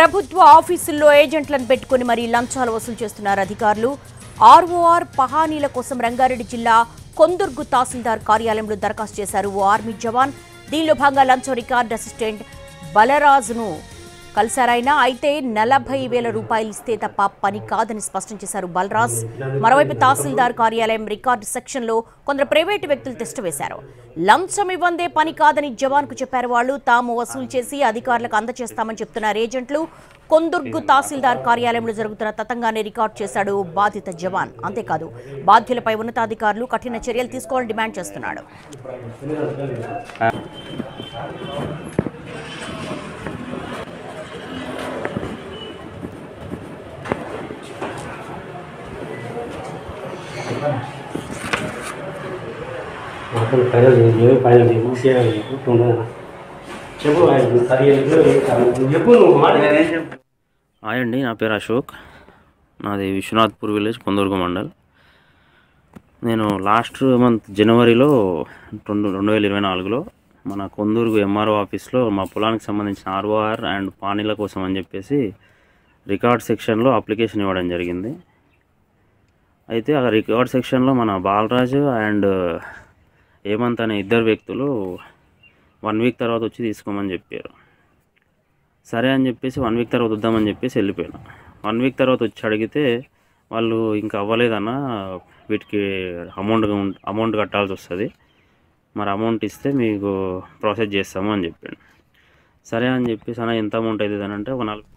ప్రభుత్వ ఆఫీసుల్లో ఏజెంట్లను పెట్టుకుని మరీ లంచాలు వసూలు చేస్తున్నారు అధికారులు. ఆర్ఓఆర్ పహానీల కోసం రంగారెడ్డి జిల్లా కొందుర్గు తహసీల్దార్ కార్యాలయంలో దరఖాస్తు చేశారు ఓ ఆర్మీ జవాన్. దీనిలో భాగంగా లంచం రికార్డ్ అసిస్టెంట్ బలరాజును కలిశారాయన. అయితే 40,000 రూపాయలు ఇస్తే తప్ప పని కాదని స్పష్టం చేశారు బలరాజ్. మరోవైపు తహసీల్దార్ కార్యాలయం రికార్డు సెక్షన్లో కొందరు ప్రైవేటు వ్యక్తులు టెస్ట్ వేశారు. లంచం ఇవ్వందే పని కాదని జవాన్కు చెప్పారు వాళ్ళు. తాము వసూలు చేసి అధికారులకు అందజేస్తామని చెప్తున్నారు ఏజెంట్లు. కొందుర్గు తహసీల్దార్ కార్యాలయంలో జరుగుతున్న తతంగాన్ని రికార్డు చేశాడు బాధిత జవాన్. అంతేకాదు బాధ్యులపై ఉన్నతాధికారులు కఠిన చర్యలు తీసుకోవాలని డిమాండ్ చేస్తున్నాడు. హాయ్ అండి, నా పేరు అశోక్. నాది విశ్వనాథ్పూర్ విలేజ్, కొందుర్గు మండల్. నేను లాస్ట్ మంత్ జనవరిలో 2024లో మన కొందుర్గు ఎంఆర్ఓ ఆఫీస్లో మా పొలానికి సంబంధించిన ఆర్ఓఆర్ అండ్ పానీల కోసం అని చెప్పేసి రికార్డ్ సెక్షన్లో అప్లికేషన్ ఇవ్వడం జరిగింది. అయితే ఆ రికార్డ్ సెక్షన్లో మన బాలరాజు అండ్ హేమంత్ అనే ఇద్దరు వ్యక్తులు 1 వీక్ తర్వాత వచ్చి తీసుకోమని చెప్పారు. సరే అని చెప్పేసి 1 వీక్ తర్వాత వద్దామని చెప్పేసి వెళ్ళిపోయాను. 1 వీక్ తర్వాత వచ్చి అడిగితే వాళ్ళు ఇంకా అవ్వలేదన్న, వీటికి అమౌంట్ కట్టాల్సి వస్తుంది, మరి అమౌంట్ ఇస్తే మీకు ప్రాసెస్ చేస్తాము అని చెప్పాను. సరే అని చెప్పేసి అన్న ఎంత అమౌంట్ అవుతుంది అని అంటే ఒక 40